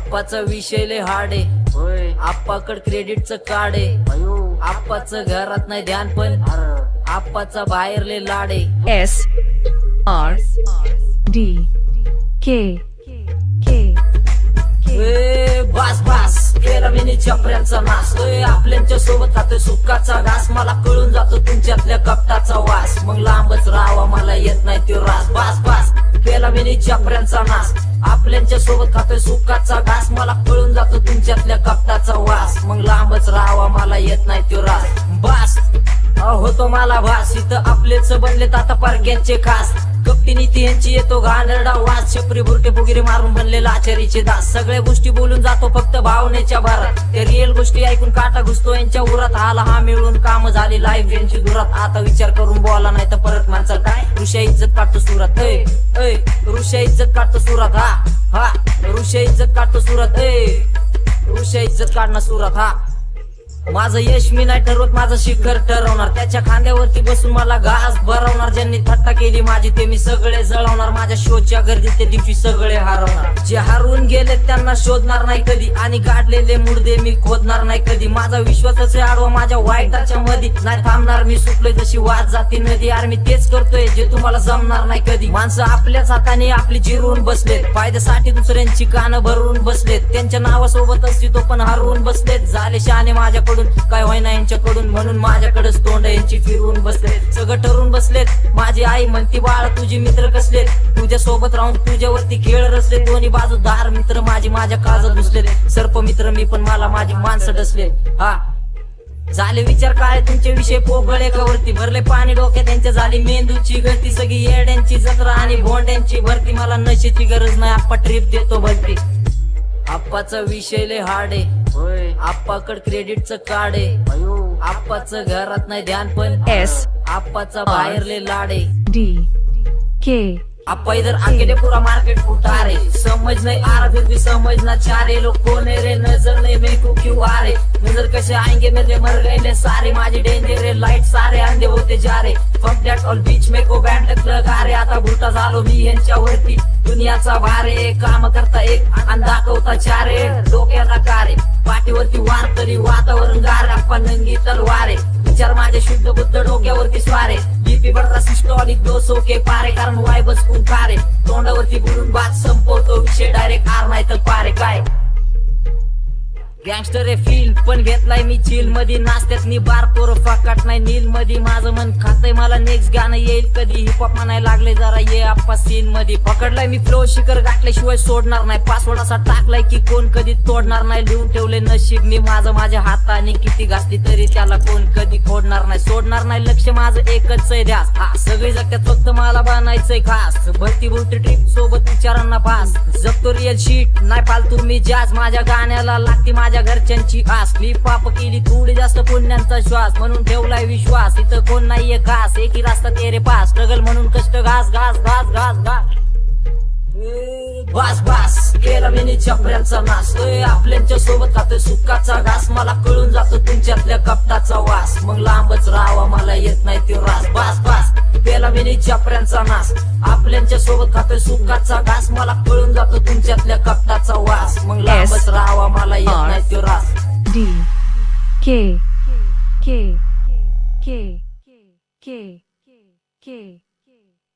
आप्पाचा विषय लय हार्ड आहे, आप्पाकड क्रेडिटचं कार्ड आहे, आप्पाचं घरात नाही ध्यान पण आप्पाचा बाहेर लय लाड आहे. SRDK बास बास केला मी चपऱ्यांचा नाश. आपल्यांच्या सोबत खातोय सुखाचा घास, मला कळून जातो तुमच्यातल्या कपटाचा वास, मग लांबच राहावा मला येत नाही तो रास. बास बास केला मी चपऱ्यांचा नाश. आपल्यांच्या सोबत खातोय सुखाचा घास, मला कळून जातो तुमच्यातल्या कपटाचा वास, मग लांबच राहावा मला येत नाही तो रास. बास होतो मला भास, इथं आपलेच बनलेत आता परक्यांचे खास. कपटी नीती यांची येतो घाणेरडा वास, छपरी बुरटे फुगिरी मारून बनलेला आचारीचे दास. सगळ्या गोष्टी बोलून जातो फक्त भावनेच्या भारात, त्या रिअल गोष्टी ऐकून काटा घुसतो यांच्या उरात. हाला हा मिळून काम झाली लाईफ यांची दुरात. आता विचार करून बोला नाही तर परत माणसाल काय ऋषा इज्जत काढतो सुरात. ऋषा इज्जत काढतो सुरात. हा ऋषा इज्जत काढतो सुरात. ऋषा इज्जत काढणं सुरात. हा माझं यश मी नाही ठरवत, माझं शिखर ठरवणार. त्याच्या खांद्यावरती बसून मला घास भरवणार. ज्यांनी थट्टा केली माझी ते मी सगळे जळवणार. माझ्या शोच्या गर्दीत त्या दिवशी सगळे हरवणार. जे हरवून गेले त्यांना शोधणार नाही कधी, आणि गाडलेले मुडदे मी खोदणार नाही कधी. माझा विश्वासच आडवा माझ्या वाईटाच्या मध्ये नाही थांबणार मी. सुटलोय जशी वाद जाती नदी, यार मी तेच करतोय जे तुम्हाला जमणार नाही कधी. माणसं आपल्याच हाताने आपली जिरवून बसलेत, फायद्यासाठी दुसऱ्यांची कानं भरून बसलेत. त्यांच्या नावासोबत अस्तित्व पण हरवून बसलेत. झाले शहाणे माझ्याकडून काय होईना यांच्याकडून, म्हणून माझ्याकडेच तोंड यांची फिरवून बसलेत. सगळं ठरवून बसलेत. माझी आई म्हणती बाळा तुझी मित्र कसले, तुझ्या सोबत राहून तुझ्यावरती खेळ रचले. दोन्ही बाजू दार मित्र माझी माझ्या काळजात घुसलेले. सर्प मित्र मी पण मला माझी माणसं डसले. हा झाले विचार काय तुमचे विषय पोगळ एकावरती, भरले पाणी डोक्यात त्यांच्या. झाली मेंदूची गळती, सगळी येड्यांची जत्रा आणि भोंड्यांची भरती. मला नशेची गरज नाही, आप्पा ट्रिप देतो भरती. आप्पाचा विषय लय हार्ड आहे, आप्पाकड क्रेडिटचं कार्ड आहे, आप्पाचं घरात नाही ध्यान पण आप्पाचा बाहेर लय लाड आहे. आप्पा इधर अकेले पूरा मार्केट उठा रे, समझ नहीं आ रहा फिर भी समझना चाह रहे. लोग कौन है रे, नजर नहीं मेरे को क्यों आ रहे. नजर कैसे आएंगे मेरे, मर गए ले सारे. माझी डेंजर रे लाईट सारे अंधे होते जा रे. फक दॅट ऑल बीच में को बँड लगा रे. आता भुलटा झालो मी यांच्यावरती, दुनियाचा भारे. काम करता एक आणि दाखवता चारे. डोक्याला कारे, पाठीवरती वार तरी वातावरण गार. आप्पा नंगी तलवारे, विचार माझे शुद्ध बुद्ध डोक्यावरती स्वारे. बीपी बडता सिस्टॉलिक 200 के पारे, कारण वाय बस खारे. तोंडावरती बोलून बात संपवतो विषय डायरेक्ट, आर नाही तर पारे. काय गँगस्टर आहे फील पण घेतलाय मी चिल मध्ये. नाश्त्यात मी बार पोर फाकाट नाही नील मध्ये. माझं मन खातय मला नेक्स्ट गाणं येईल कधी. हिपहॉप म्हणायला लागले जरा ये आप्पा सीन मध्ये. पकडलाय मी फ्लो शिखर गाठल्याशिवाय सोडणार नाही. पासवर्ड असा टाकलाय की कोण कधी तोडणार नाही. लिहून ठेवले नशीब मी माझं माझ्या हाताने, किती घासली तरी त्याला कोण कधी खोडणार नाही. सोडणार नाही लक्ष माझं एकच आहे ध्यास. सगळी जगत्यात फक्त मला बनायचंय खास. भरती बुलटी ट्रिप सोबत विचारांना पास. जगतो रिअल शीट नाही फालतू मी जाज. माझ्या गाण्याला लागती माझ्या घरच्यांची आस. मी पाप केली थोडी जास्त पुण्यांचा श्वास, म्हणून ठेवलाय विश्वास. इथं कोण नाहीये खास, एकही रास्ता तेरे पास. स्ट्रगल म्हणून कष्ट घास घास घास घास घास. बास बास केला मी चपऱ्यांचा नाश. आपल्यांच्या सोबत खातोय सुखाचा घास, मला कळून जातो तुमच्यातल्या कपटाचा वास, मग लांबच राहावा मला येत नाही तो रास. बास बास केला मी चपऱ्यांचा नाश. आपल्यांच्या सोबत खातोय सुखाचा घास, मला कळून जातो तुमच्यातल्या कपटाचा वास, मग लांबच राहावा मला येत नाही तो रास. D K K K K K